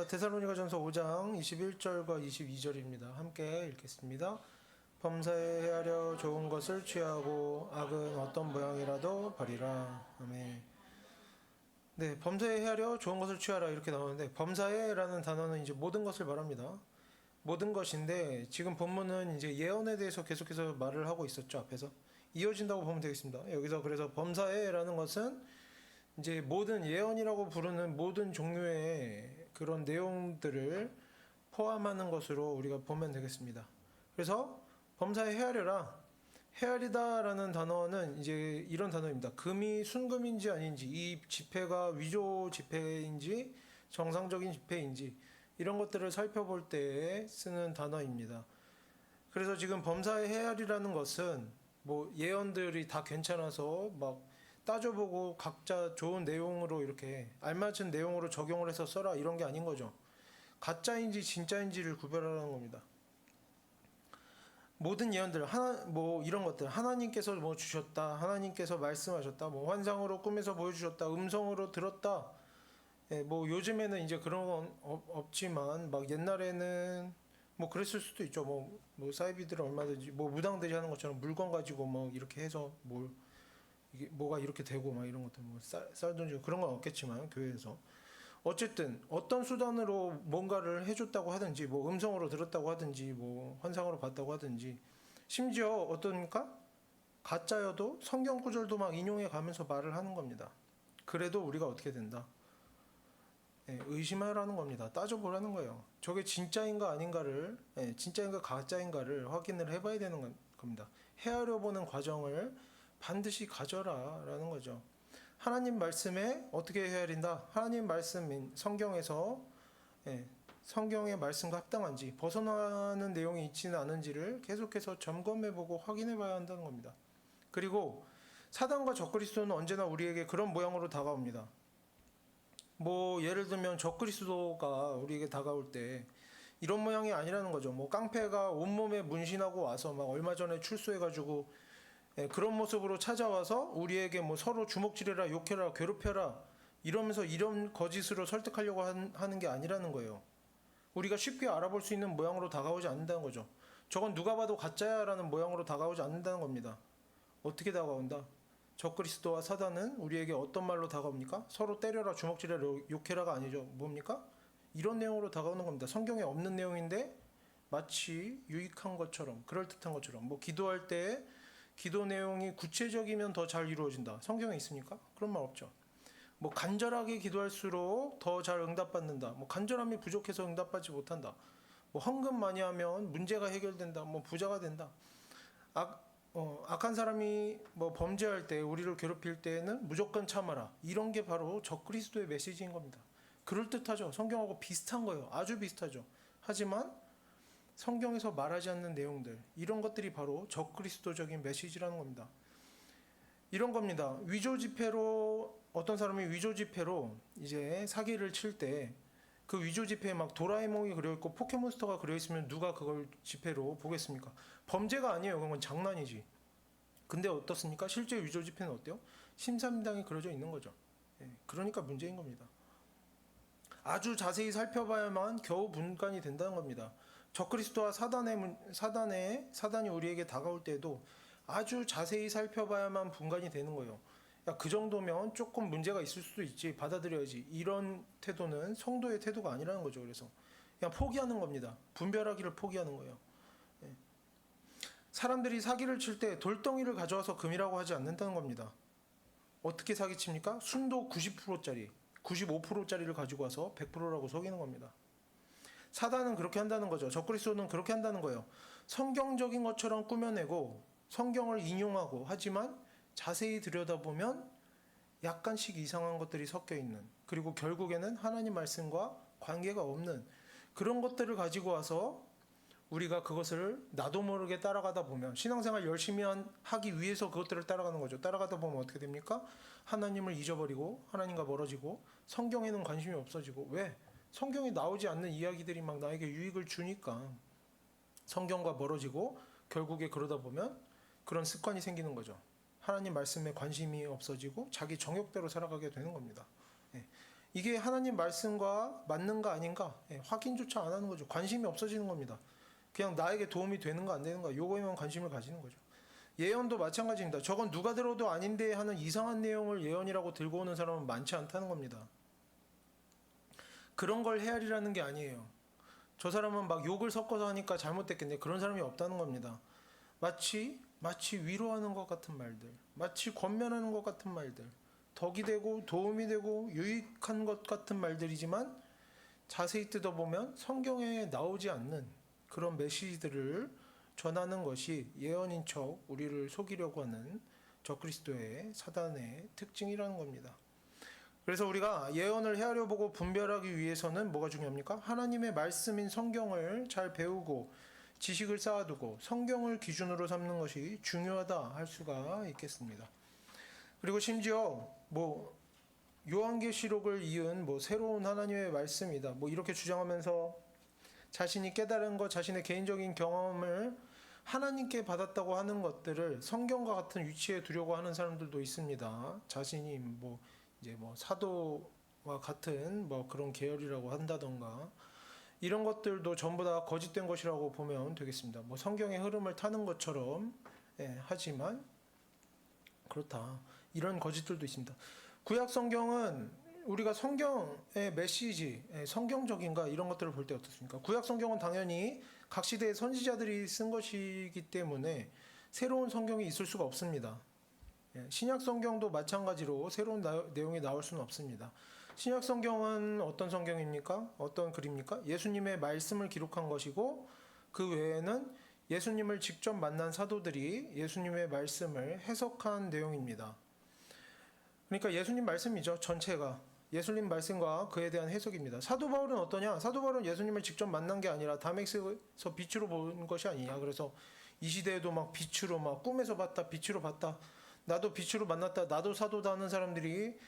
데살로니가전서 5장 21절과 22절입니다. 함께 읽겠습니다. 범사에 헤아려 좋은 것을 취하고 악은 어떤 모양이라도 버리라. 아멘. 네, 범사에 헤아려 좋은 것을 취하라 이렇게 나오는데, 범사에라는 단어는 이제 모든 것을 말합니다. 모든 것인데, 지금 본문은 이제 예언에 대해서 계속해서 말을 하고 있었죠. 앞에서 이어진다고 보면 되겠습니다. 여기서 그래서 범사에라는 것은 이제 모든 예언이라고 부르는 모든 종류의 그런 내용들을 포함하는 것으로 우리가 보면 되겠습니다. 그래서 범사에 헤아려라. 헤아리다라는 단어는 이제 이런 단어입니다. 금이 순금인지 아닌지, 이 지폐가 위조 지폐인지 정상적인 지폐인지 이런 것들을 살펴볼 때 쓰는 단어입니다. 그래서 지금 범사에 헤아리라는 것은 뭐 예언들이 다 괜찮아서 막 따져보고 각자 좋은 내용으로 이렇게 알맞은 내용으로 적용을 해서 써라 이런 게 아닌 거죠. 가짜인지 진짜인지를 구별하라는 겁니다. 모든 예언들 뭐 이런 것들 하나님께서 뭐 주셨다, 하나님께서 말씀하셨다, 뭐 환상으로 꿈에서 보여주셨다, 음성으로 들었다. 뭐 요즘에는 이제 그런 건 없지만 막 옛날에는 뭐 그랬을 수도 있죠. 뭐 사이비들은 얼마든지 뭐 무당들이 하는 것처럼 물건 가지고 뭐 이렇게 해서 뭘 이게 뭐가 이렇게 되고 막 이런 것들 뭐 쌀 던지고 그런 건 없겠지만 교회에서 어쨌든 어떤 수단으로 뭔가를 해줬다고 하든지 뭐 음성으로 들었다고 하든지 뭐 환상으로 봤다고 하든지 심지어 어떤가 가짜여도 성경 구절도 막 인용해 가면서 말을 하는 겁니다. 그래도 우리가 어떻게 된다? 의심하라는 겁니다. 따져보라는 거예요. 저게 진짜인가 아닌가를 진짜인가 가짜인가를 확인을 해봐야 되는 겁니다. 헤아려 보는 과정을 반드시 가져라 라는 거죠. 하나님 말씀에 어떻게 헤아린다? 하나님 말씀 성경에서 성경의 말씀과 합당한지 벗어나는 내용이 있지는 않은지를 계속해서 점검해보고 확인해봐야 한다는 겁니다. 그리고 사단과 적그리스도는 언제나 우리에게 그런 모양으로 다가옵니다. 뭐 예를 들면 적그리스도가 우리에게 다가올 때 이런 모양이 아니라는 거죠. 뭐 깡패가 온몸에 문신하고 와서 막 얼마 전에 출소해가지고 그런 모습으로 찾아와서 우리에게 뭐 서로 주먹질해라, 욕해라, 괴롭혀라 이러면서 이런 거짓으로 설득하려고 하는 게 아니라는 거예요. 우리가 쉽게 알아볼 수 있는 모양으로 다가오지 않는다는 거죠. 저건 누가 봐도 가짜야 라는 모양으로 다가오지 않는다는 겁니다. 어떻게 다가온다? 적그리스도와 사단은 우리에게 어떤 말로 다가옵니까? 서로 때려라, 주먹질해라, 욕해라가 아니죠. 뭡니까? 이런 내용으로 다가오는 겁니다. 성경에 없는 내용인데 마치 유익한 것처럼, 그럴듯한 것처럼 뭐 기도할 때 기도 내용이 구체적이면 더 잘 이루어진다. 성경에 있습니까? 그런 말 없죠. 뭐 간절하게 기도할수록 더 잘 응답받는다. 뭐 간절함이 부족해서 응답받지 못한다. 뭐 헌금 많이 하면 문제가 해결된다. 뭐 부자가 된다. 악한 사람이 뭐 범죄할 때 우리를 괴롭힐 때는 무조건 참아라. 이런 게 바로 적그리스도의 메시지인 겁니다. 그럴듯하죠. 성경하고 비슷한 거예요. 아주 비슷하죠. 하지만 성경에서 말하지 않는 내용들, 이런 것들이 바로 적그리스도적인 메시지라는 겁니다. 이런 겁니다. 위조 지폐로 어떤 사람이 위조 지폐로 이제 사기를 칠 때 그 위조 지폐에 막 도라에몽이 그려 있고 포켓몬스터가 그려 있으면 누가 그걸 지폐로 보겠습니까? 범죄가 아니에요. 그건 장난이지. 근데 어떻습니까? 실제 위조 지폐는 어때요? 신사임당이 그려져 있는 거죠. 그러니까 문제인 겁니다. 아주 자세히 살펴봐야만 겨우 분간이 된다는 겁니다. 적그리스도와 사단이 우리에게 다가올 때도 아주 자세히 살펴봐야만 분간이 되는 거예요. 야, 그 정도면 조금 문제가 있을 수도 있지, 받아들여야지. 이런 태도는 성도의 태도가 아니라는 거죠. 그래서 그냥 포기하는 겁니다. 분별하기를 포기하는 거예요. 사람들이 사기를 칠 때 돌덩이를 가져와서 금이라고 하지 않는다는 겁니다. 어떻게 사기칩니까? 순도 90%짜리 95%짜리를 가지고 와서 100%라고 속이는 겁니다. 사단은 그렇게 한다는 거죠. 적그리스도는 그렇게 한다는 거예요. 성경적인 것처럼 꾸며내고 성경을 인용하고 하지만 자세히 들여다보면 약간씩 이상한 것들이 섞여 있는, 그리고 결국에는 하나님 말씀과 관계가 없는 그런 것들을 가지고 와서 우리가 그것을 나도 모르게 따라가다 보면, 신앙생활 열심히 하기 위해서 그것들을 따라가는 거죠. 따라가다 보면 어떻게 됩니까? 하나님을 잊어버리고 하나님과 멀어지고 성경에는 관심이 없어지고. 왜? 성경에 나오지 않는 이야기들이 막 나에게 유익을 주니까 성경과 멀어지고, 결국에 그러다 보면 그런 습관이 생기는 거죠. 하나님 말씀에 관심이 없어지고 자기 정욕대로 살아가게 되는 겁니다. 이게 하나님 말씀과 맞는가 아닌가 확인조차 안 하는 거죠. 관심이 없어지는 겁니다. 그냥 나에게 도움이 되는가 안 되는가 요거에만 관심을 가지는 거죠. 예언도 마찬가지입니다. 저건 누가 들어도 아닌데 하는 이상한 내용을 예언이라고 들고 오는 사람은 많지 않다는 겁니다. 그런 걸 헤아리라는 게 아니에요. 저 사람은 막 욕을 섞어서 하니까 잘못됐겠네. 그런 사람이 없다는 겁니다. 마치 위로하는 것 같은 말들, 마치 권면하는 것 같은 말들, 덕이 되고 도움이 되고 유익한 것 같은 말들이지만 자세히 뜯어보면 성경에 나오지 않는 그런 메시지들을 전하는 것이 예언인 척 우리를 속이려고 하는 적그리스도의 사단의 특징이라는 겁니다. 그래서 우리가 예언을 헤아려 보고 분별하기 위해서는 뭐가 중요합니까? 하나님의 말씀인 성경을 잘 배우고 지식을 쌓아두고 성경을 기준으로 삼는 것이 중요하다 할 수가 있겠습니다. 그리고 심지어 요한계시록을 이은 새로운 하나님의 말씀이다 이렇게 주장하면서 자신이 깨달은 것, 자신의 개인적인 경험을 하나님께 받았다고 하는 것들을 성경과 같은 위치에 두려고 하는 사람들도 있습니다. 자신이 사도와 같은 그런 계열이라고 한다던가 이런 것들도 전부 다 거짓된 것이라고 보면 되겠습니다. 성경의 흐름을 타는 것처럼 하지만 그렇다. 이런 거짓들도 있습니다. 구약 성경은 우리가 성경의 메시지, 성경적인가 이런 것들을 볼 때 어떻습니까? 구약 성경은 당연히 각 시대의 선지자들이 쓴 것이기 때문에 새로운 성경이 있을 수가 없습니다. 신약 성경도 마찬가지로 새로운 내용이 나올 수는 없습니다. 신약 성경은 어떤 성경입니까? 어떤 글입니까? 예수님의 말씀을 기록한 것이고 그 외에는 예수님을 직접 만난 사도들이 예수님의 말씀을 해석한 내용입니다. 그러니까 예수님 말씀이죠. 전체가 예수님 말씀과 그에 대한 해석입니다. 사도 바울은 어떠냐? 사도 바울은 예수님을 직접 만난 게 아니라 다메섹에서 빛으로 본 것이 아니냐. 그래서 이 시대에도 빛으로 꿈에서 봤다, 빛으로 봤다, 나도 빛으로 만났다, 나도 사도다 하는 사람들이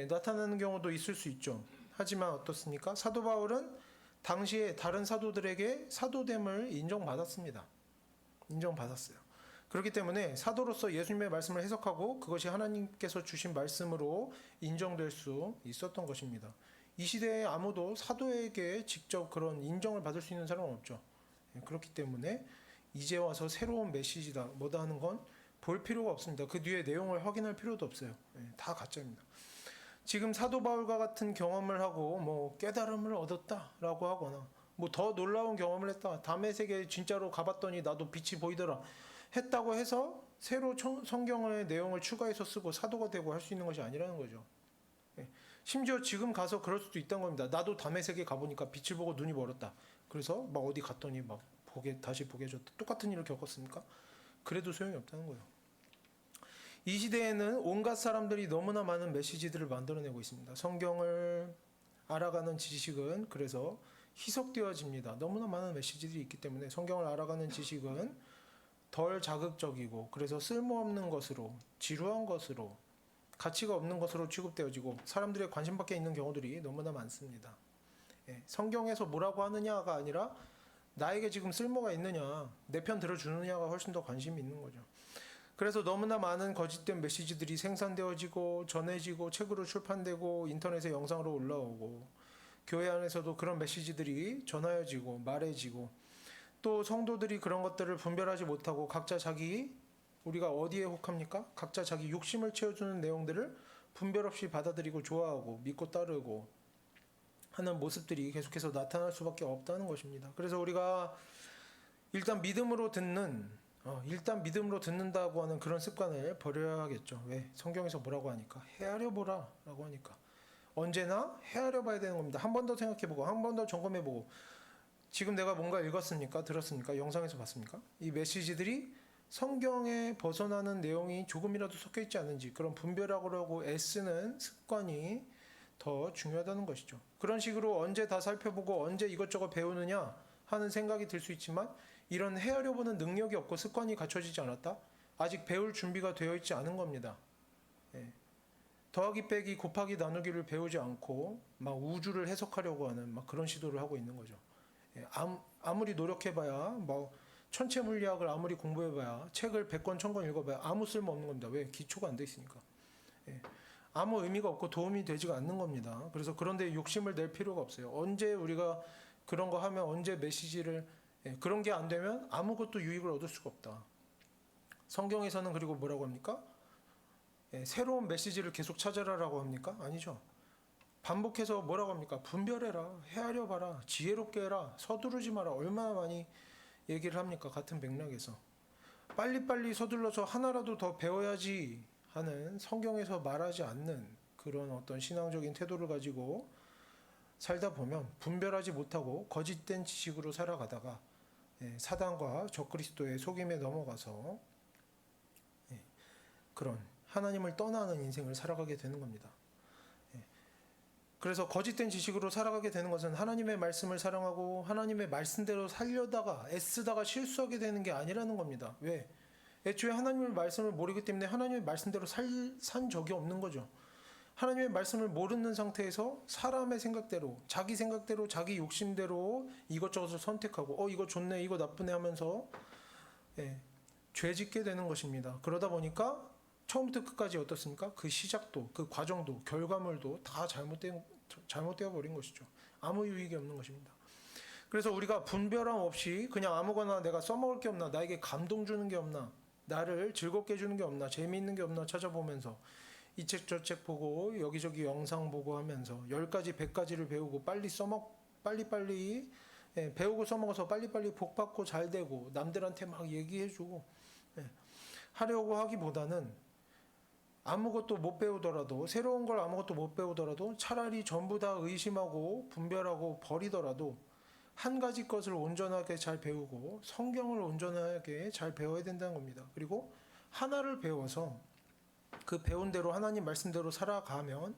나타나는 경우도 있을 수 있죠. 하지만 어떻습니까? 사도 바울은 당시에 다른 사도들에게 사도됨을 인정받았습니다. 인정받았어요. 그렇기 때문에 사도로서 예수님의 말씀을 해석하고 그것이 하나님께서 주신 말씀으로 인정될 수 있었던 것입니다. 이 시대에 아무도 사도에게 직접 그런 인정을 받을 수 있는 사람은 없죠. 그렇기 때문에 이제 와서 새로운 메시지다 뭐다 하는 건 볼 필요가 없습니다. 그 뒤에 내용을 확인할 필요도 없어요. 다 가짜입니다. 지금 사도 바울과 같은 경험을 하고 깨달음을 얻었다라고 하거나 더 놀라운 경험을 했다, 다메섹에 진짜로 가봤더니 나도 빛이 보이더라 했다고 해서 새로 성경의 내용을 추가해서 쓰고 사도가 되고 할 수 있는 것이 아니라는 거죠. 심지어 지금 가서 그럴 수도 있다는 겁니다. 나도 다메섹에 가보니까 빛을 보고 눈이 멀었다. 그래서 어디 갔더니 다시 보게 해줬다. 똑같은 일을 겪었습니까? 그래도 소용이 없다는 거예요. 이 시대에는 온갖 사람들이 너무나 많은 메시지들을 만들어내고 있습니다. 성경을 알아가는 지식은 그래서 희석되어집니다. 너무나 많은 메시지들이 있기 때문에 성경을 알아가는 지식은 덜 자극적이고 그래서 쓸모없는 것으로, 지루한 것으로, 가치가 없는 것으로 취급되어지고 사람들의 관심 밖에 있는 경우들이 너무나 많습니다. 성경에서 뭐라고 하느냐가 아니라 나에게 지금 쓸모가 있느냐, 내 편 들어주느냐가 훨씬 더 관심이 있는 거죠. 그래서 너무나 많은 거짓된 메시지들이 생산되어지고 전해지고 책으로 출판되고 인터넷에 영상으로 올라오고 교회 안에서도 그런 메시지들이 전하여지고 말해지고 또 성도들이 그런 것들을 분별하지 못하고 각자 우리가 어디에 혹합니까? 각자 자기 욕심을 채워주는 내용들을 분별 없이 받아들이고 좋아하고 믿고 따르고 하는 모습들이 계속해서 나타날 수밖에 없다는 것입니다. 그래서 우리가 일단 믿음으로 듣는다고 하는 그런 습관을 버려야겠죠. 왜? 성경에서 뭐라고 하니까? 헤아려 보라 라고 하니까. 언제나 헤아려 봐야 되는 겁니다. 한 번 더 생각해보고 한 번 더 점검해보고 지금 내가 뭔가 읽었습니까? 들었습니까? 영상에서 봤습니까? 이 메시지들이 성경에 벗어나는 내용이 조금이라도 섞여 있지 않은지 그런 분별하려고 애쓰는 습관이 더 중요하다는 것이죠. 그런 식으로 언제 다 살펴보고 언제 이것저것 배우느냐 하는 생각이 들 수 있지만 이런 헤아려보는 능력이 없고 습관이 갖춰지지 않았다? 아직 배울 준비가 되어 있지 않은 겁니다. 더하기 빼기 곱하기 나누기를 배우지 않고 우주를 해석하려고 하는 그런 시도를 하고 있는 거죠. 아무리 노력해봐야 천체 물리학을 아무리 공부해봐야 책을 100권 1000권 읽어봐야 아무 쓸모 없는 겁니다. 왜? 기초가 안 돼 있으니까. 아무 의미가 없고 도움이 되지가 않는 겁니다. 그래서 그런데 욕심을 낼 필요가 없어요. 언제 우리가 그런 거 하면 언제 메시지를 그런 게 안 되면 아무것도 유익을 얻을 수가 없다. 성경에서는 그리고 뭐라고 합니까? 새로운 메시지를 계속 찾아라라고 합니까? 아니죠. 반복해서 뭐라고 합니까? 분별해라, 헤아려 봐라, 지혜롭게 해라, 서두르지 마라. 얼마나 많이 얘기를 합니까? 같은 맥락에서. 빨리빨리 서둘러서 하나라도 더 배워야지 하는 성경에서 말하지 않는 그런 어떤 신앙적인 태도를 가지고 살다 보면 분별하지 못하고 거짓된 지식으로 살아가다가 사단과 적그리스도의 속임에 넘어가서 그런 하나님을 떠나는 인생을 살아가게 되는 겁니다. 그래서 거짓된 지식으로 살아가게 되는 것은 하나님의 말씀을 사랑하고 하나님의 말씀대로 살려다가 애쓰다가 실수하게 되는 게 아니라는 겁니다. 왜? 애초에 하나님의 말씀을 모르기 때문에 하나님의 말씀대로 산 적이 없는 거죠. 하나님의 말씀을 모르는 상태에서 사람의 생각대로, 자기 생각대로, 자기 욕심대로 이것저것을 선택하고 이거 좋네, 이거 나쁘네 하면서 죄 짓게 되는 것입니다. 그러다 보니까 처음부터 끝까지 어떻습니까? 그 시작도, 그 과정도, 결과물도 다 잘못되어 버린 것이죠. 아무 유익이 없는 것입니다. 그래서 우리가 분별함 없이 그냥 아무거나 내가 써먹을 게 없나, 나에게 감동 주는 게 없나, 나를 즐겁게 해주는 게 없나, 재미있는 게 없나 찾아보면서 이 책 저 책 보고 여기저기 영상 보고 하면서 10가지 100가지를 배우고 빨리빨리 배우고 써먹어서 빨리빨리 복받고 잘 되고 남들한테 막 얘기해주고 하려고 하기보다는 아무것도 못 배우더라도, 새로운 걸 아무것도 못 배우더라도 차라리 전부 다 의심하고 분별하고 버리더라도 한 가지 것을 온전하게 잘 배우고 성경을 온전하게 잘 배워야 된다는 겁니다. 그리고 하나를 배워서 그 배운 대로 하나님 말씀대로 살아가면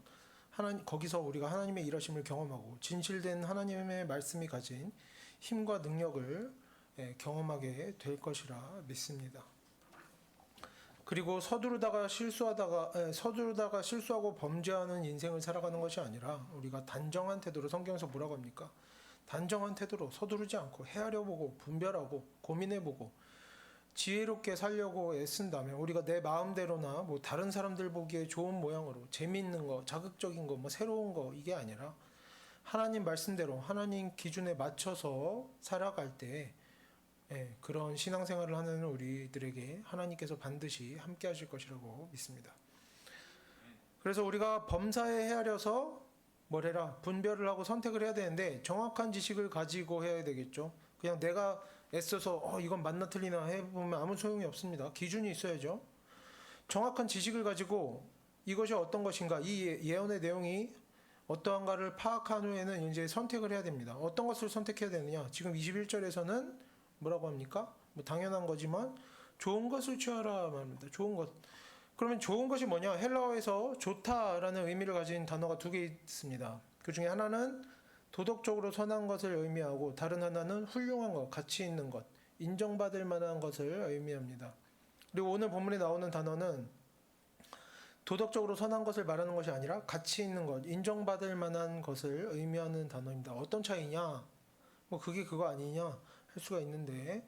거기서 우리가 하나님의 일하심을 경험하고 진실된 하나님의 말씀이 가진 힘과 능력을 경험하게 될 것이라 믿습니다. 그리고 서두르다가 실수하고 범죄하는 인생을 살아가는 것이 아니라 우리가 단정한 태도로, 성경에서 뭐라고 합니까? 단정한 태도로 서두르지 않고 헤아려보고 분별하고 고민해보고 지혜롭게 살려고 애쓴다면 우리가 내 마음대로나 뭐 다른 사람들 보기에 좋은 모양으로 재미있는 거, 자극적인 거, 뭐 새로운 거 이게 아니라 하나님 말씀대로 하나님 기준에 맞춰서 살아갈 때 그런 신앙생활을 하는 우리들에게 하나님께서 반드시 함께 하실 것이라고 믿습니다. 그래서 우리가 범사에 헤아려서 뭐래라 분별을 하고 선택을 해야 되는데 정확한 지식을 가지고 해야 되겠죠. 그냥 내가 애써서 이건 맞나 틀리나 해보면 아무 소용이 없습니다. 기준이 있어야죠. 정확한 지식을 가지고 이것이 어떤 것인가, 이 예언의 내용이 어떠한가를 파악한 후에는 이제 선택을 해야 됩니다. 어떤 것을 선택해야 되느냐? 지금 21절에서는 뭐라고 합니까? 뭐 당연한 거지만 좋은 것을 취하라 말합니다. 좋은 것. 그러면 좋은 것이 뭐냐? 헬라어에서 좋다라는 의미를 가진 단어가 두 개 있습니다. 그 중에 하나는 도덕적으로 선한 것을 의미하고 다른 하나는 훌륭한 것, 가치 있는 것, 인정받을 만한 것을 의미합니다. 그리고 오늘 본문에 나오는 단어는 도덕적으로 선한 것을 말하는 것이 아니라 가치 있는 것, 인정받을 만한 것을 의미하는 단어입니다. 어떤 차이냐? 뭐 그게 그거 아니냐 할 수가 있는데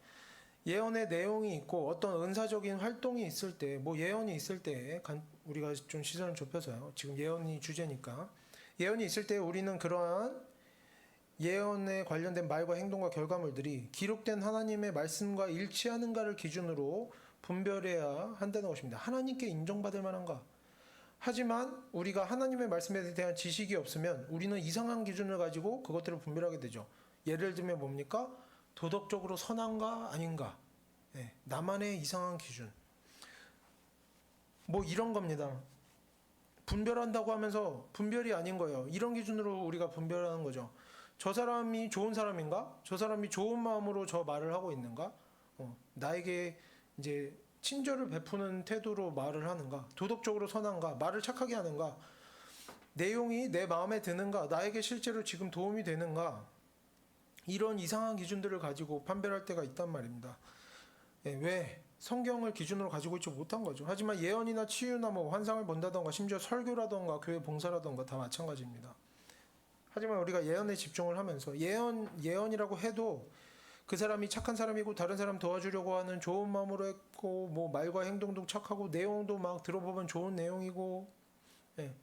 예언의 내용이 있고 어떤 은사적인 활동이 있을 때, 뭐 예언이 있을 때 우리가 좀 시선을 좁혀서요. 지금 예언이 주제니까 예언이 있을 때 우리는 그러한 예언에 관련된 말과 행동과 결과물들이 기록된 하나님의 말씀과 일치하는가를 기준으로 분별해야 한다는 것입니다. 하나님께 인정받을 만한가? 하지만 우리가 하나님의 말씀에 대한 지식이 없으면 우리는 이상한 기준을 가지고 그것들을 분별하게 되죠. 예를 들면 뭡니까? 도덕적으로 선한가 아닌가? 나만의 이상한 기준. 뭐 이런 겁니다. 분별한다고 하면서 분별이 아닌 거예요. 이런 기준으로 우리가 분별하는 거죠. 저 사람이 좋은 사람인가? 저 사람이 좋은 마음으로 저 말을 하고 있는가? 나에게 이제 친절을 베푸는 태도로 말을 하는가? 도덕적으로 선한가? 말을 착하게 하는가? 내용이 내 마음에 드는가? 나에게 실제로 지금 도움이 되는가? 이런 이상한 기준들을 가지고 판별할 때가 있단 말입니다. 왜? 성경을 기준으로 가지고 있지 못한 거죠. 하지만 예언이나 치유나 뭐 환상을 본다던가 심지어 설교라던가 교회 봉사라던가 다 마찬가지입니다. 하지만 우리가 예언에 집중을 하면서 예언이라고 해도 그 사람이 착한 사람이고 다른 사람 도와주려고 하는 좋은 마음으로 했고 뭐 말과 행동도 착하고 내용도 막 들어보면 좋은 내용이고 예,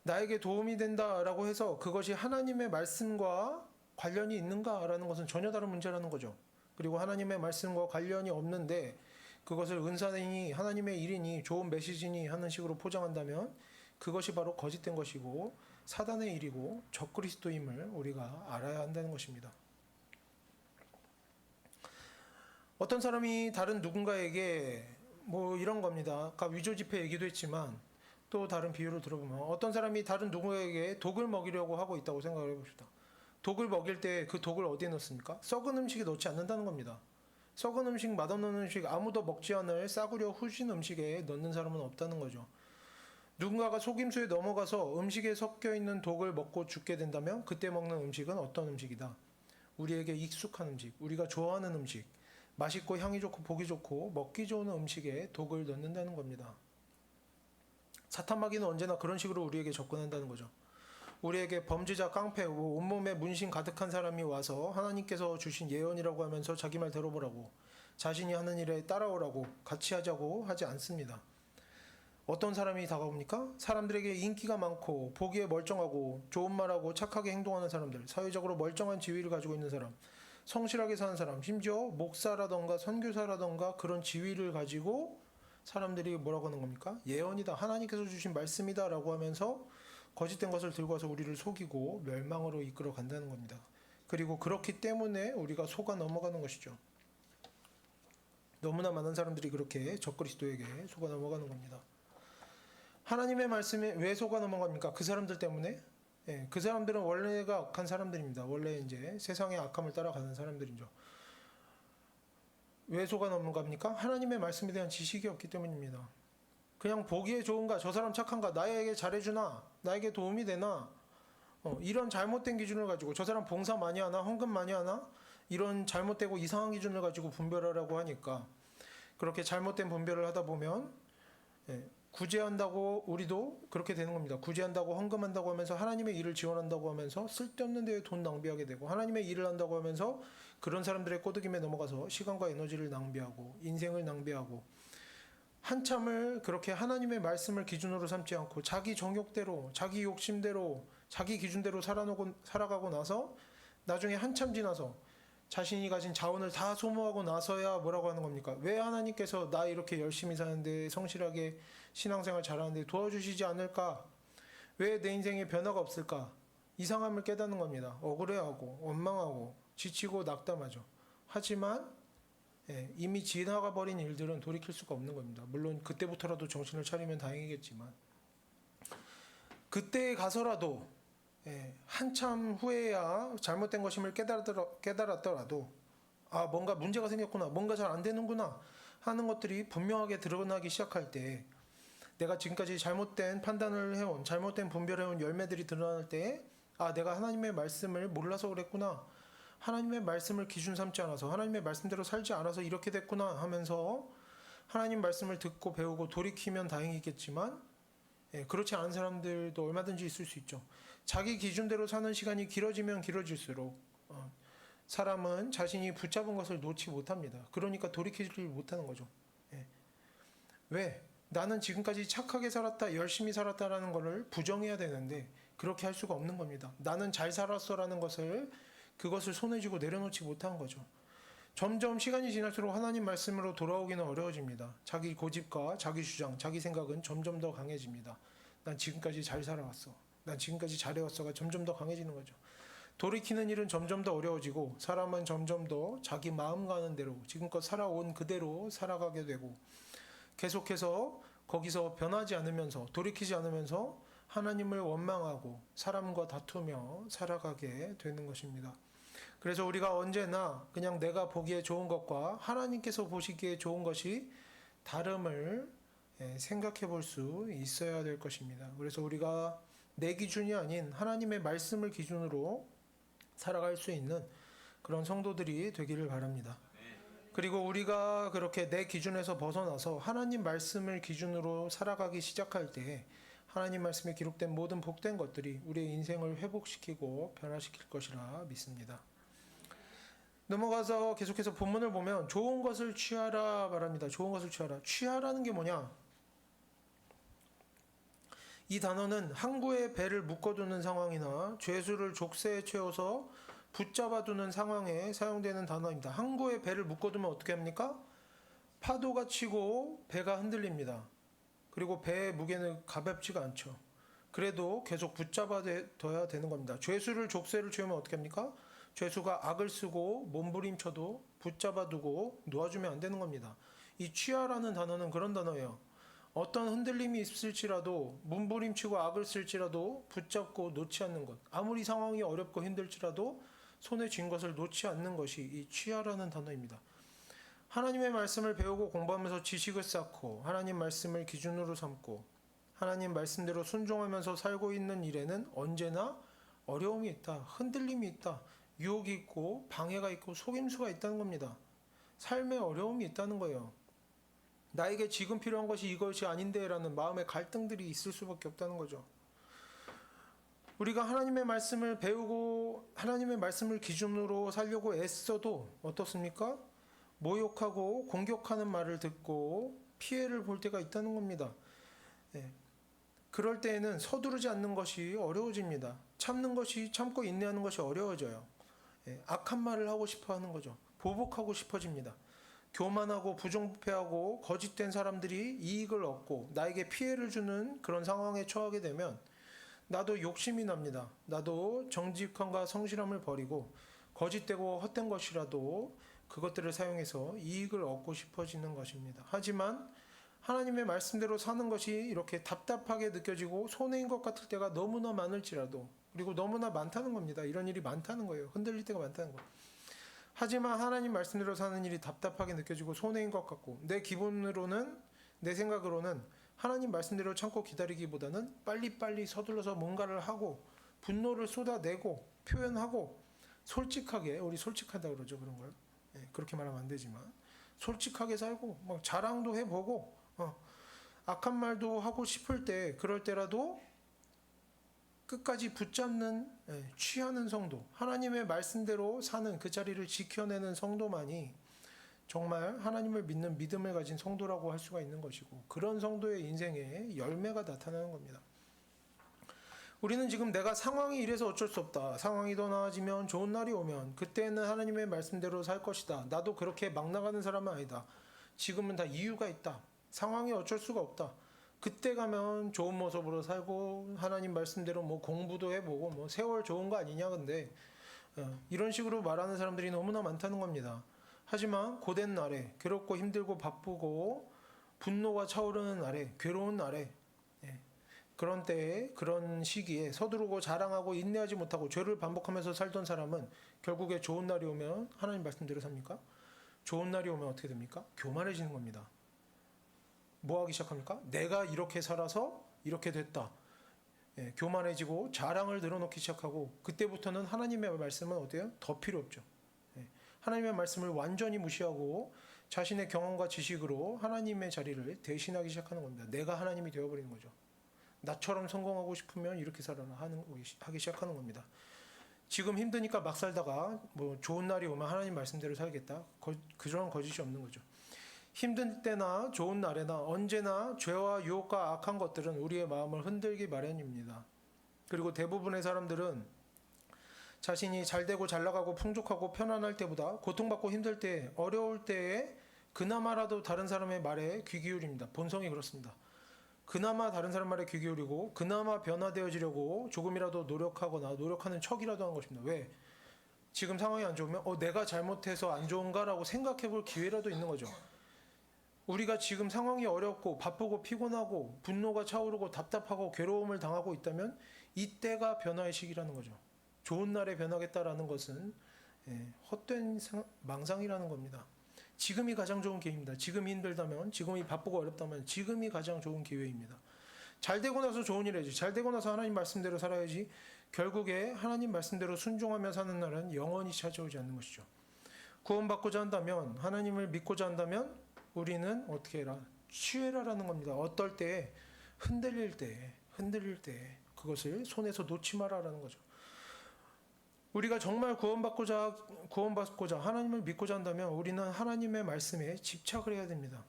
나에게 도움이 된다라고 해서 그것이 하나님의 말씀과 관련이 있는가라는 것은 전혀 다른 문제라는 거죠. 그리고 하나님의 말씀과 관련이 없는데 그것을 은사이니 하나님의 일이니 좋은 메시지니 하는 식으로 포장한다면 그것이 바로 거짓된 것이고 사단의 일이고 적그리스도임을 우리가 알아야 한다는 것입니다. 어떤 사람이 다른 누군가에게 뭐 이런 겁니다. 아까 위조 지폐 얘기도 했지만 또 다른 비유를 들어보면 어떤 사람이 다른 누구에게 독을 먹이려고 하고 있다고 생각을 해봅시다. 독을 먹일 때 그 독을 어디에 넣습니까? 썩은 음식에 넣지 않는다는 겁니다. 썩은 음식, 맛없는 음식, 아무도 먹지 않을 싸구려 후진 음식에 넣는 사람은 없다는 거죠. 누군가가 속임수에 넘어가서 음식에 섞여 있는 독을 먹고 죽게 된다면 그때 먹는 음식은 어떤 음식이다? 우리에게 익숙한 음식, 우리가 좋아하는 음식, 맛있고 향이 좋고 보기 좋고 먹기 좋은 음식에 독을 넣는다는 겁니다. 사탄마귀는 언제나 그런 식으로 우리에게 접근한다는 거죠. 우리에게 범죄자, 깡패, 온몸에 문신 가득한 사람이 와서 하나님께서 주신 예언이라고 하면서 자기 말 들어보라고, 자신이 하는 일에 따라오라고, 같이 하자고 하지 않습니다. 어떤 사람이 다가옵니까? 사람들에게 인기가 많고 보기에 멀쩡하고 좋은 말하고 착하게 행동하는 사람들, 사회적으로 멀쩡한 지위를 가지고 있는 사람, 성실하게 사는 사람, 심지어 목사라던가 선교사라던가 그런 지위를 가지고 사람들이 뭐라고 하는 겁니까? 예언이다, 하나님께서 주신 말씀이다 라고 하면서 거짓된 것을 들고 와서 우리를 속이고 멸망으로 이끌어 간다는 겁니다. 그리고 그렇기 때문에 우리가 속아 넘어가는 것이죠. 너무나 많은 사람들이 그렇게 적그리스도에게 속아 넘어가는 겁니다. 하나님의 말씀에 왜 속아 넘어갑니까? 그 사람들 때문에? 예, 그 사람들은 원래가 악한 사람들입니다. 원래 이제 세상의 악함을 따라가는 사람들이죠. 왜 속아 넘어갑니까? 하나님의 말씀에 대한 지식이 없기 때문입니다. 그냥 보기에 좋은가, 저 사람 착한가, 나에게 잘해주나, 나에게 도움이 되나, 이런 잘못된 기준을 가지고 저 사람 봉사 많이 하나, 헌금 많이 하나, 이런 잘못되고 이상한 기준을 가지고 분별하라고 하니까 그렇게 잘못된 분별을 하다 보면 구제한다고 우리도 그렇게 되는 겁니다. 구제한다고 헌금한다고 하면서 하나님의 일을 지원한다고 하면서 쓸데없는 데에 돈 낭비하게 되고, 하나님의 일을 한다고 하면서 그런 사람들의 꼬드김에 넘어가서 시간과 에너지를 낭비하고 인생을 낭비하고 한참을 그렇게 하나님의 말씀을 기준으로 삼지 않고 자기 정욕대로, 자기 욕심대로, 자기 기준대로 살아가고 나서 나중에 한참 지나서 자신이 가진 자원을 다 소모하고 나서야 뭐라고 하는 겁니까? 왜 하나님께서 나 이렇게 열심히 사는데, 성실하게 신앙생활 잘하는데 도와주시지 않을까? 왜 내 인생에 변화가 없을까? 이상함을 깨닫는 겁니다. 억울해하고 원망하고 지치고 낙담하죠. 하지만 이미 지나가 버린 일들은 돌이킬 수가 없는 겁니다. 물론 그때부터라도 정신을 차리면 다행이겠지만 그때에 가서라도 한참 후에야 잘못된 것임을 깨달았더라도 뭔가 문제가 생겼구나, 뭔가 잘 안 되는구나 하는 것들이 분명하게 드러나기 시작할 때, 내가 지금까지 잘못된 판단을 해온, 잘못된 분별해온 열매들이 드러날 때 내가 하나님의 말씀을 몰라서 그랬구나, 하나님의 말씀을 기준 삼지 않아서, 하나님의 말씀대로 살지 않아서 이렇게 됐구나 하면서 하나님 말씀을 듣고 배우고 돌이키면 다행이겠지만 그렇지 않은 사람들도 얼마든지 있을 수 있죠. 자기 기준대로 사는 시간이 길어지면 길어질수록 사람은 자신이 붙잡은 것을 놓지 못합니다. 그러니까 돌이키지 못하는 거죠. 왜? 나는 지금까지 착하게 살았다, 열심히 살았다라는 것을 부정해야 되는데 그렇게 할 수가 없는 겁니다. 나는 잘 살았어라는 그것을 손에 쥐고 내려놓지 못한 거죠. 점점 시간이 지날수록 하나님 말씀으로 돌아오기는 어려워집니다. 자기 고집과 자기 주장, 자기 생각은 점점 더 강해집니다. 난 지금까지 잘 살아왔어, 난 지금까지 잘해왔어가 점점 더 강해지는 거죠. 돌이키는 일은 점점 더 어려워지고 사람은 점점 더 자기 마음 가는 대로, 지금껏 살아온 그대로 살아가게 되고, 계속해서 거기서 변하지 않으면서, 돌이키지 않으면서 하나님을 원망하고 사람과 다투며 살아가게 되는 것입니다. 그래서 우리가 언제나 그냥 내가 보기에 좋은 것과 하나님께서 보시기에 좋은 것이 다름을 생각해 볼 수 있어야 될 것입니다. 그래서 우리가 내 기준이 아닌 하나님의 말씀을 기준으로 살아갈 수 있는 그런 성도들이 되기를 바랍니다. 그리고 우리가 그렇게 내 기준에서 벗어나서 하나님 말씀을 기준으로 살아가기 시작할 때 하나님 말씀에 기록된 모든 복된 것들이 우리의 인생을 회복시키고 변화시킬 것이라 믿습니다. 넘어가서 계속해서 본문을 보면 좋은 것을 취하라 말합니다. 좋은 것을 취하라. 취하라는 게 뭐냐? 이 단어는 항구에 배를 묶어두는 상황이나 죄수를 족쇄에 채워서 붙잡아두는 상황에 사용되는 단어입니다. 항구에 배를 묶어두면 어떻게 합니까? 파도가 치고 배가 흔들립니다. 그리고 배의 무게는 가볍지가 않죠. 그래도 계속 붙잡아둬야 되는 겁니다. 죄수를 족쇄를 채우면 어떻게 합니까? 죄수가 악을 쓰고 몸부림쳐도 붙잡아두고 놓아주면 안 되는 겁니다. 이 취하라는 단어는 그런 단어예요. 어떤 흔들림이 있을지라도 몸부림치고 악을 쓸지라도 붙잡고 놓지 않는 것. 아무리 상황이 어렵고 힘들지라도 손에 쥔 것을 놓지 않는 것이 이 취하라는 단어입니다. 하나님의 말씀을 배우고 공부하면서 지식을 쌓고 하나님 말씀을 기준으로 삼고 하나님 말씀대로 순종하면서 살고 있는 일에는 언제나 어려움이 있다, 흔들림이 있다, 유혹이 있고 방해가 있고 속임수가 있다는 겁니다. 삶에 어려움이 있다는 거예요. 나에게 지금 필요한 것이 이것이 아닌데 라는 마음의 갈등들이 있을 수밖에 없다는 거죠. 우리가 하나님의 말씀을 배우고 하나님의 말씀을 기준으로 살려고 애써도 어떻습니까? 모욕하고 공격하는 말을 듣고 피해를 볼 때가 있다는 겁니다. 네. 그럴 때에는 서두르지 않는 것이 어려워집니다. 참고 인내하는 것이 어려워져요. 네. 악한 말을 하고 싶어 하는 거죠. 보복하고 싶어집니다. 교만하고 부정부패하고 거짓된 사람들이 이익을 얻고 나에게 피해를 주는 그런 상황에 처하게 되면 나도 욕심이 납니다. 나도 정직함과 성실함을 버리고 거짓되고 헛된 것이라도 그것들을 사용해서 이익을 얻고 싶어지는 것입니다. 하지만 하나님의 말씀대로 사는 것이 이렇게 답답하게 느껴지고 손해인 것 같을 때가 너무나 많을지라도 그리고 너무나 많다는 겁니다. 이런 일이 많다는 거예요. 흔들릴 때가 많다는 거예요. 하지만 하나님 말씀대로 사는 일이 답답하게 느껴지고 손해인 것 같고 내 기분으로는 내 생각으로는 하나님 말씀대로 참고 기다리기보다는 빨리빨리 서둘러서 뭔가를 하고 분노를 쏟아내고 표현하고 솔직하게 우리 솔직하다 그러죠. 그런 걸 그렇게 말하면 안 되지만 솔직하게 살고 막 자랑도 해보고 악한 말도 하고 싶을 때 그럴 때라도 끝까지 붙잡는 취하는 성도 하나님의 말씀대로 사는 그 자리를 지켜내는 성도만이 정말 하나님을 믿는 믿음을 가진 성도라고 할 수가 있는 것이고 그런 성도의 인생에 열매가 나타나는 겁니다. 우리는 지금 내가 상황이 이래서 어쩔 수 없다. 상황이 더 나아지면 좋은 날이 오면 그때는 하나님의 말씀대로 살 것이다. 나도 그렇게 막 나가는 사람은 아니다. 지금은 다 이유가 있다. 상황이 어쩔 수가 없다. 그때 가면 좋은 모습으로 살고 하나님 말씀대로 뭐 공부도 해보고 뭐 세월 좋은 거 아니냐 근데 이런 식으로 말하는 사람들이 너무나 많다는 겁니다. 하지만 고된 날에 괴롭고 힘들고 바쁘고 분노가 차오르는 날에 괴로운 날에 그런 때에 그런 시기에 서두르고 자랑하고 인내하지 못하고 죄를 반복하면서 살던 사람은 결국에 좋은 날이 오면 하나님 말씀대로 삽니까? 좋은 날이 오면 어떻게 됩니까? 교만해지는 겁니다. 뭐 하기 시작합니까? 내가 이렇게 살아서 이렇게 됐다. 교만해지고 자랑을 늘어놓기 시작하고 그때부터는 하나님의 말씀은 어때요? 더 필요 없죠. 하나님의 말씀을 완전히 무시하고 자신의 경험과 지식으로 하나님의 자리를 대신하기 시작하는 겁니다. 내가 하나님이 되어버리는 거죠. 나처럼 성공하고 싶으면 이렇게 살아라 하기 시작하는 겁니다. 지금 힘드니까 막 살다가 뭐 좋은 날이 오면 하나님 말씀대로 살겠다. 그런 거짓이 없는 거죠. 힘든 때나 좋은 날에나 언제나 죄와 유혹과 악한 것들은 우리의 마음을 흔들기 마련입니다. 그리고 대부분의 사람들은 자신이 잘되고 잘나가고 풍족하고 편안할 때보다 고통받고 힘들 때 어려울 때에 그나마라도 다른 사람의 말에 귀 기울입니다. 본성이 그렇습니다. 그나마 다른 사람 말에 귀 기울이고 그나마 변화되어지려고 조금이라도 노력하는 척이라도 하는 것입니다. 왜? 지금 상황이 안 좋으면 내가 잘못해서 안 좋은가라고 생각해 볼 기회라도 있는 거죠. 우리가 지금 상황이 어렵고 바쁘고 피곤하고 분노가 차오르고 답답하고 괴로움을 당하고 있다면 이때가 변화의 시기라는 거죠. 좋은 날에 변하겠다라는 것은 헛된 망상이라는 겁니다. 지금이 가장 좋은 기회입니다. 지금이 힘들다면, 지금이 바쁘고 어렵다면 지금이 가장 좋은 기회입니다. 잘 되고 나서 좋은 일 해야지. 잘 되고 나서 하나님 말씀대로 살아야지. 결국에 하나님 말씀대로 순종하며 사는 날은 영원히 찾아오지 않는 것이죠. 구원받고자 한다면, 하나님을 믿고자 한다면 우리는 어떻게 해라? 취해라라는 겁니다. 어떨 때 흔들릴 때 그것을 손에서 놓지 마라라는 거죠. 우리가 정말 구원받고자 하나님을 믿고자 한다면 우리는 하나님의 말씀에 집착을 해야 됩니다.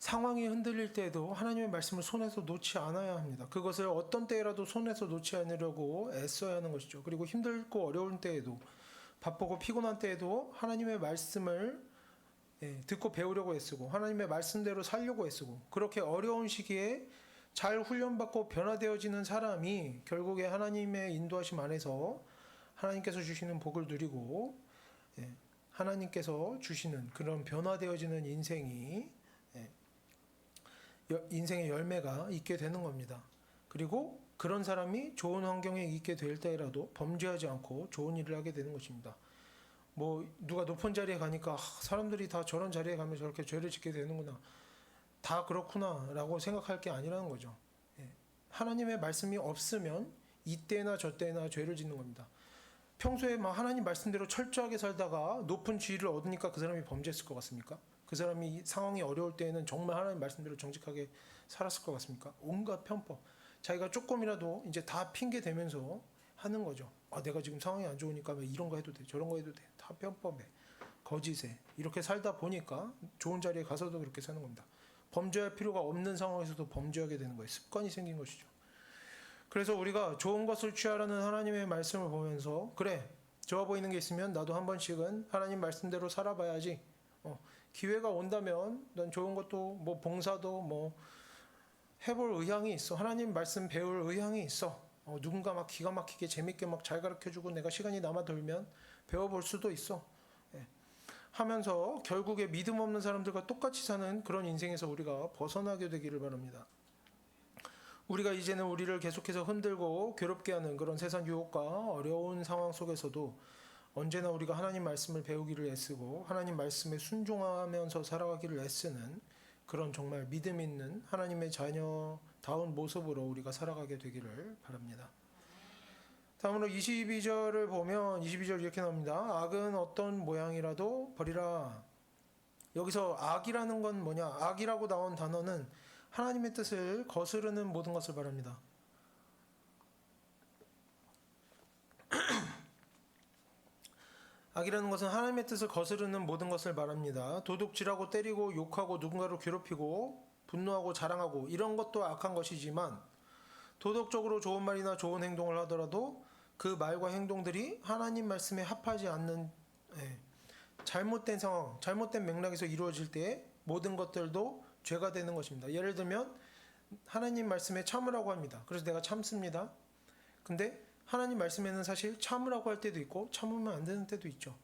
상황이 흔들릴 때에도 하나님의 말씀을 손에서 놓지 않아야 합니다. 그것을 어떤 때라도 손에서 놓지 않으려고 애써야 하는 것이죠. 그리고 힘들고 어려운 때에도, 바쁘고 피곤한 때에도 하나님의 말씀을 듣고 배우려고 애쓰고 하나님의 말씀대로 살려고 애쓰고, 그렇게 어려운 시기에 잘 훈련받고 변화되어지는 사람이 결국에 하나님의 인도하심 안에서 하나님께서 주시는 복을 누리고 하나님께서 주시는 그런 변화되어지는 인생의 열매가 있게 되는 겁니다. 그리고 그런 사람이 좋은 환경에 있게 될 때라도 범죄하지 않고 좋은 일을 하게 되는 것입니다. 뭐 누가 높은 자리에 가니까 사람들이 다 저런 자리에 가면 저렇게 죄를 짓게 되는구나, 다 그렇구나 라고 생각할 게 아니라는 거죠. 하나님의 말씀이 없으면 이때나 저때나 죄를 짓는 겁니다. 평소에 막 하나님 말씀대로 철저하게 살다가 높은 지위를 얻으니까 그 사람이 범죄했을 것 같습니까? 그 사람이 상황이 어려울 때에는 정말 하나님 말씀대로 정직하게 살았을 것 같습니까? 온갖 편법, 자기가 조금이라도 이제 다 핑계 대면서 하는 거죠. 내가 지금 상황이 안 좋으니까 왜 이런 거 해도 돼, 저런 거 해도 돼, 다 편법에, 거짓에 이렇게 살다 보니까 좋은 자리에 가서도 그렇게 사는 겁니다. 범죄할 필요가 없는 상황에서도 범죄하게 되는 거예요. 습관이 생긴 것이죠. 그래서 우리가 좋은 것을 취하라는 하나님의 말씀을 보면서, 그래, 좋아 보이는 게 있으면 나도 한 번씩은 하나님 말씀대로 살아봐야지. 기회가 온다면 난 좋은 것도 뭐 봉사도 뭐 해볼 의향이 있어. 하나님 말씀 배울 의향이 있어. 누군가 막 기가 막히게 재밌게 막 잘 가르쳐주고 내가 시간이 남아 돌면 배워볼 수도 있어. 하면서 결국에 믿음 없는 사람들과 똑같이 사는 그런 인생에서 우리가 벗어나게 되기를 바랍니다. 우리가 이제는 우리를 계속해서 흔들고 괴롭게 하는 그런 세상 유혹과 어려운 상황 속에서도 언제나 우리가 하나님 말씀을 배우기를 애쓰고 하나님 말씀에 순종하면서 살아가기를 애쓰는 그런 정말 믿음 있는 하나님의 자녀다운 모습으로 우리가 살아가게 되기를 바랍니다. 다음으로 22절을 보면 22절 이렇게 나옵니다. 악은 어떤 모양이라도 버리라. 여기서 악이라는 건 뭐냐? 악이라고 나온 단어는 하나님의 뜻을 거스르는 모든 것을 말합니다. 악이라는 것은 하나님의 뜻을 거스르는 모든 것을 말합니다. 도둑질하고 때리고 욕하고 누군가를 괴롭히고 분노하고 자랑하고 이런 것도 악한 것이지만, 도덕적으로 좋은 말이나 좋은 행동을 하더라도 그 말과 행동들이 하나님 말씀에 합하지 않는 잘못된 상황, 잘못된 맥락에서 이루어질 때 모든 것들도 죄가 되는 것입니다. 예를 들면 하나님 말씀에 참으라고 합니다. 그래서 내가 참습니다. 근데 하나님 말씀에는 사실 참으라고 할 때도 있고 참으면 안 되는 때도 있죠.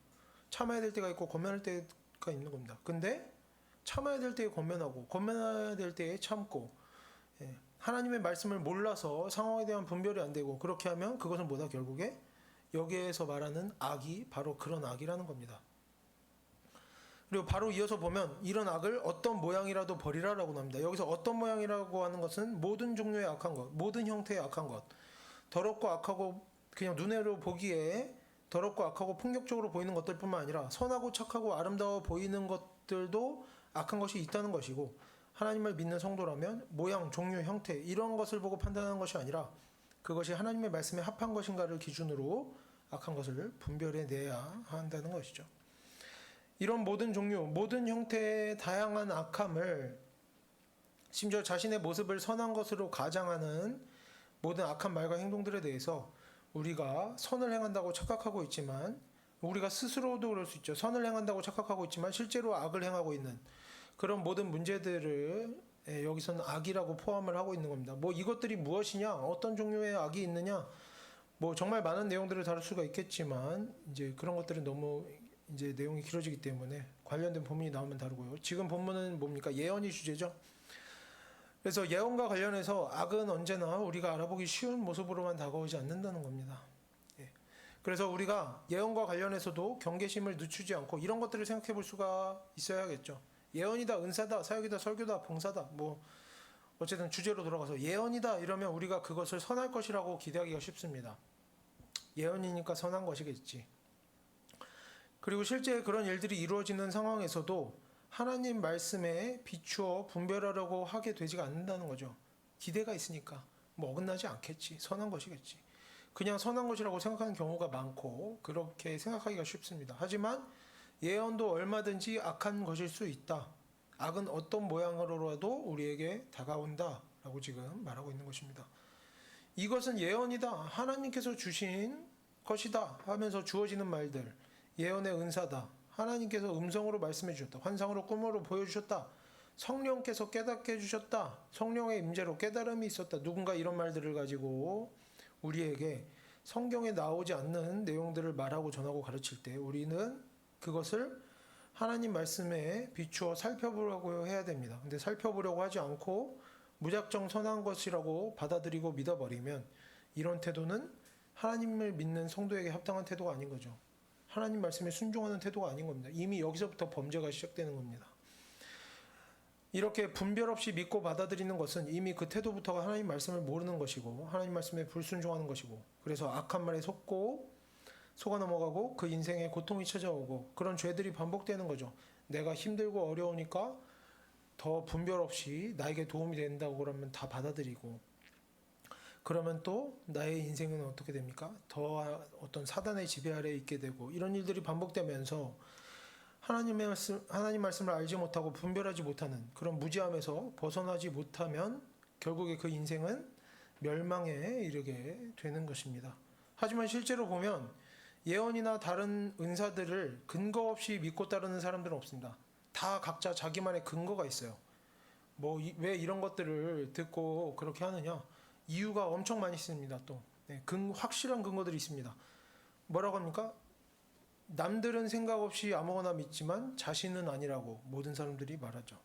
참아야 될 때가 있고 권면할 때가 있는 겁니다. 근데 참아야 될 때에 권면하고 권면해야 될 때에 참고, 하나님의 말씀을 몰라서 상황에 대한 분별이 안 되고 그렇게 하면 그것은 뭐다? 결국에 여기에서 말하는 악이 바로 그런 악이라는 겁니다. 그리고 바로 이어서 보면 이런 악을 어떤 모양이라도 버리라라고 합니다. 여기서 어떤 모양이라고 하는 것은 모든 종류의 악한 것, 모든 형태의 악한 것, 더럽고 악하고 그냥 눈으로 보기에 더럽고 악하고 폭력적으로 보이는 것들뿐만 아니라 선하고 착하고 아름다워 보이는 것들도 악한 것이 있다는 것이고, 하나님을 믿는 성도라면 모양, 종류, 형태 이런 것을 보고 판단하는 것이 아니라 그것이 하나님의 말씀에 합한 것인가를 기준으로 악한 것을 분별해내야 한다는 것이죠. 이런 모든 종류, 모든 형태의 다양한 악함을, 심지어 자신의 모습을 선한 것으로 가장하는 모든 악한 말과 행동들에 대해서 우리가 선을 행한다고 착각하고 있지만, 우리가 스스로도 그럴 수 있죠. 선을 행한다고 착각하고 있지만 실제로 악을 행하고 있는 그런 모든 문제들을 여기서는 악이라고 포함을 하고 있는 겁니다. 뭐 이것들이 무엇이냐, 어떤 종류의 악이 있느냐, 뭐 정말 많은 내용들을 다룰 수가 있겠지만 이제 그런 것들은 너무 이제 내용이 길어지기 때문에 관련된 본문이 나오면 다루고요. 지금 본문은 뭡니까? 예언이 주제죠. 그래서 예언과 관련해서 악은 언제나 우리가 알아보기 쉬운 모습으로만 다가오지 않는다는 겁니다. 그래서 우리가 예언과 관련해서도 경계심을 늦추지 않고 이런 것들을 생각해 볼 수가 있어야겠죠. 예언이다, 은사다, 사역이다, 설교다, 봉사다, 뭐 어쨌든 주제로 돌아가서 예언이다 이러면 우리가 그것을 선할 것이라고 기대하기가 쉽습니다. 예언이니까 선한 것이겠지. 그리고 실제 그런 일들이 이루어지는 상황에서도 하나님 말씀에 비추어 분별하려고 하게 되지가 않는다는 거죠. 기대가 있으니까 뭐 어긋나지 않겠지, 선한 것이겠지, 그냥 선한 것이라고 생각하는 경우가 많고 그렇게 생각하기가 쉽습니다. 하지만 예언도 얼마든지 악한 것일 수 있다. 악은 어떤 모양으로라도 우리에게 다가온다라고 지금 말하고 있는 것입니다. 이것은 예언이다. 하나님께서 주신 것이다 하면서 주어지는 말들, 예언의 은사다. 하나님께서 음성으로 말씀해 주셨다. 환상으로 꿈으로 보여주셨다. 성령께서 깨닫게 해주셨다. 성령의 임재로 깨달음이 있었다. 누군가 이런 말들을 가지고 우리에게 성경에 나오지 않는 내용들을 말하고 전하고 가르칠 때 우리는 그것을 하나님 말씀에 비추어 살펴보려고 해야 됩니다. 근데 살펴보려고 하지 않고 무작정 선한 것이라고 받아들이고 믿어버리면 이런 태도는 하나님을 믿는 성도에게 합당한 태도가 아닌 거죠. 하나님 말씀에 순종하는 태도가 아닌 겁니다. 이미 여기서부터 범죄가 시작되는 겁니다. 이렇게 분별 없이 믿고 받아들이는 것은 이미 그 태도부터가 하나님 말씀을 모르는 것이고 하나님 말씀에 불순종하는 것이고, 그래서 악한 말에 속아 넘어가고 그 인생에 고통이 찾아오고 그런 죄들이 반복되는 거죠. 내가 힘들고 어려우니까 더 분별 없이 나에게 도움이 된다고 그러면 다 받아들이고, 그러면 또 나의 인생은 어떻게 됩니까? 더 어떤 사단의 지배 아래에 있게 되고, 이런 일들이 반복되면서 하나님 말씀을 알지 못하고 분별하지 못하는 그런 무지함에서 벗어나지 못하면 결국에 그 인생은 멸망에 이르게 되는 것입니다. 하지만 실제로 보면 예언이나 다른 은사들을 근거 없이 믿고 따르는 사람들은 없습니다. 다 각자 자기만의 근거가 있어요. 왜 이런 것들을 듣고 그렇게 하느냐? 이유가 엄청 많이 있습니다. 또 확실한 근거들이 있습니다. 뭐라고 합니까? 남들은 생각 없이 아무거나 믿지만 자신은 아니라고 모든 사람들이 말하죠.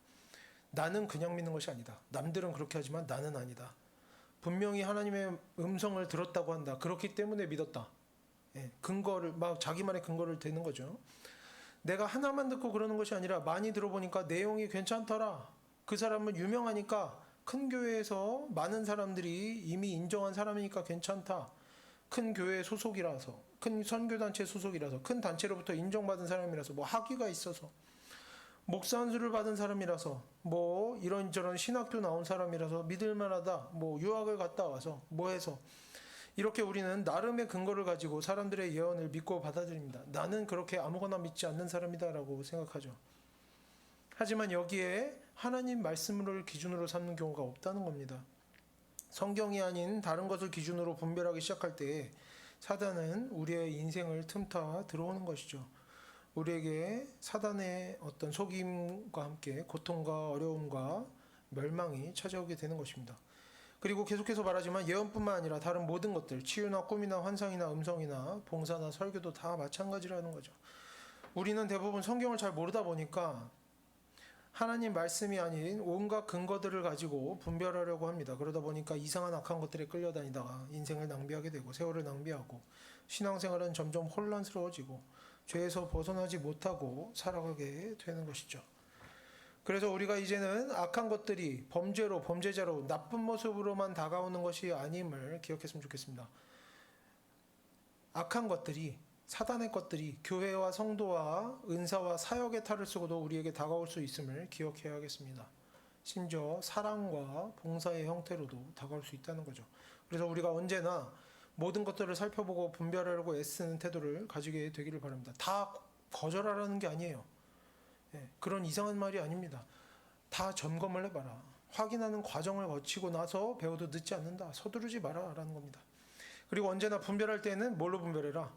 나는 그냥 믿는 것이 아니다. 남들은 그렇게 하지만 나는 아니다. 분명히 하나님의 음성을 들었다고 한다. 그렇기 때문에 믿었다. 근거를 자기만의 근거를 대는 거죠. 내가 하나만 듣고 그러는 것이 아니라 많이 들어보니까 내용이 괜찮더라. 그 사람은 유명하니까, 큰 교회에서 많은 사람들이 이미 인정한 사람이니까 괜찮다. 큰 교회 소속이라서, 큰 선교단체 소속이라서, 큰 단체로부터 인정받은 사람이라서, 학위가 있어서, 목사 안수를 받은 사람이라서, 이런저런 신학교 나온 사람이라서 믿을만하다. 유학을 갔다 와서 해서, 이렇게 우리는 나름의 근거를 가지고 사람들의 예언을 믿고 받아들입니다. 나는 그렇게 아무거나 믿지 않는 사람이다라고 생각하죠. 하지만 여기에 하나님 말씀을 기준으로 삼는 경우가 없다는 겁니다. 성경이 아닌 다른 것을 기준으로 분별하기 시작할 때 사단은 우리의 인생을 틈타 들어오는 것이죠. 우리에게 사단의 어떤 속임과 함께 고통과 어려움과 멸망이 찾아오게 되는 것입니다. 그리고 계속해서 말하지만 예언뿐만 아니라 다른 모든 것들, 치유나 꿈이나 환상이나 음성이나 봉사나 설교도 다 마찬가지라는 거죠. 우리는 대부분 성경을 잘 모르다 보니까 하나님 말씀이 아닌 온갖 근거들을 가지고 분별하려고 합니다. 그러다 보니까 이상한 악한 것들에 끌려다니다가 인생을 낭비하게 되고 세월을 낭비하고 신앙생활은 점점 혼란스러워지고 죄에서 벗어나지 못하고 살아가게 되는 것이죠. 그래서 우리가 이제는 악한 것들이 범죄자로 나쁜 모습으로만 다가오는 것이 아님을 기억했으면 좋겠습니다. 악한 것들이, 사단의 것들이 교회와 성도와 은사와 사역의 탈을 쓰고도 우리에게 다가올 수 있음을 기억해야겠습니다. 심지어 사랑과 봉사의 형태로도 다가올 수 있다는 거죠. 그래서 우리가 언제나 모든 것들을 살펴보고 분별하려고 애쓰는 태도를 가지게 되기를 바랍니다. 다 거절하라는 게 아니에요. 그런 이상한 말이 아닙니다. 다 점검을 해봐라. 확인하는 과정을 거치고 나서 배워도 늦지 않는다. 서두르지 마라 라는 겁니다. 그리고 언제나 분별할 때는 뭘로 분별해라?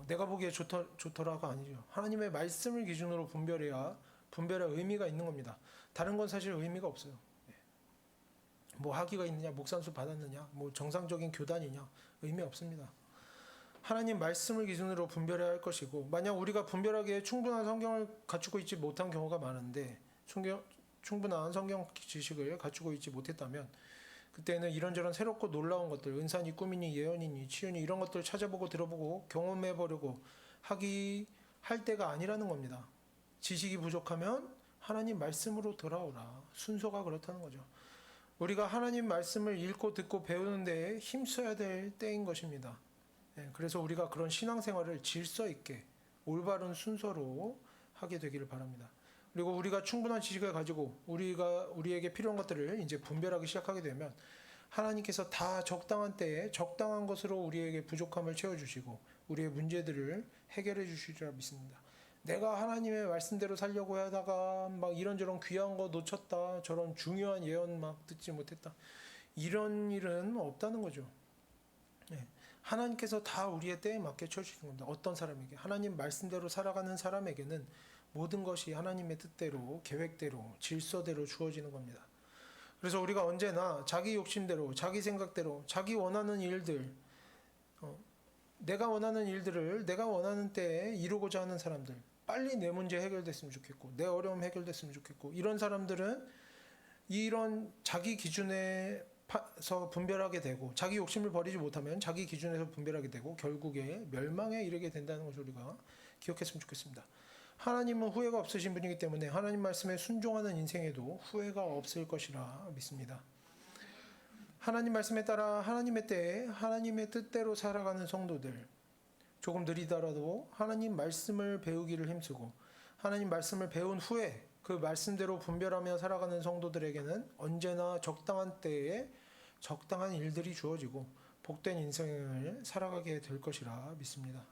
내가 보기에 좋더라가 아니죠. 하나님의 말씀을 기준으로 분별해야 분별의 의미가 있는 겁니다. 다른 건 사실 의미가 없어요. 학위가 있느냐, 목산수 받았느냐, 정상적인 교단이냐, 의미 없습니다. 하나님 말씀을 기준으로 분별해야 할 것이고, 만약 우리가 분별하기에 충분한 성경을 갖추고 있지 못한 경우가 많은데, 충분한 성경 지식을 갖추고 있지 못했다면 그때는 이런저런 새롭고 놀라운 것들, 은사니 꿈이니 예언이니 치유니 이런 것들을 찾아보고 들어보고 경험해보려고 할 때가 아니라는 겁니다. 지식이 부족하면 하나님 말씀으로 돌아오라. 순서가 그렇다는 거죠. 우리가 하나님 말씀을 읽고 듣고 배우는 데에 힘써야 될 때인 것입니다. 그래서 우리가 그런 신앙생활을 질서 있게 올바른 순서로 하게 되기를 바랍니다. 그리고 우리가 충분한 지식을 가지고 우리에게 필요한 것들을 이제 분별하기 시작하게 되면 하나님께서 다 적당한 때에 적당한 것으로 우리에게 부족함을 채워주시고 우리의 문제들을 해결해 주시리라 믿습니다. 내가 하나님의 말씀대로 살려고 하다가 막 이런저런 귀한 거 놓쳤다, 저런 중요한 예언 막 듣지 못했다, 이런 일은 없다는 거죠. 예. 하나님께서 다 우리의 때에 맞게 쳐주시는 겁니다. 어떤 사람에게, 하나님 말씀대로 살아가는 사람에게는 모든 것이 하나님의 뜻대로, 계획대로, 질서대로 주어지는 겁니다. 그래서 우리가 언제나 자기 욕심대로, 자기 생각대로, 자기 원하는 일들, 내가 원하는 일들을 내가 원하는 때에 이루고자 하는 사람들, 빨리 내 문제 해결됐으면 좋겠고, 내 어려움 해결됐으면 좋겠고, 이런 사람들은 이런 자기 기준에서 분별하게 되고, 자기 욕심을 버리지 못하면 자기 기준에서 분별하게 되고, 결국에 멸망에 이르게 된다는 것을 우리가 기억했으면 좋겠습니다. 하나님은 후회가 없으신 분이기 때문에 하나님 말씀에 순종하는 인생에도 후회가 없을 것이라 믿습니다. 하나님 말씀에 따라 하나님의 때에 하나님의 뜻대로 살아가는 성도들, 조금 느리더라도 하나님 말씀을 배우기를 힘쓰고, 하나님 말씀을 배운 후에 그 말씀대로 분별하며 살아가는 성도들에게는 언제나 적당한 때에 적당한 일들이 주어지고 복된 인생을 살아가게 될 것이라 믿습니다.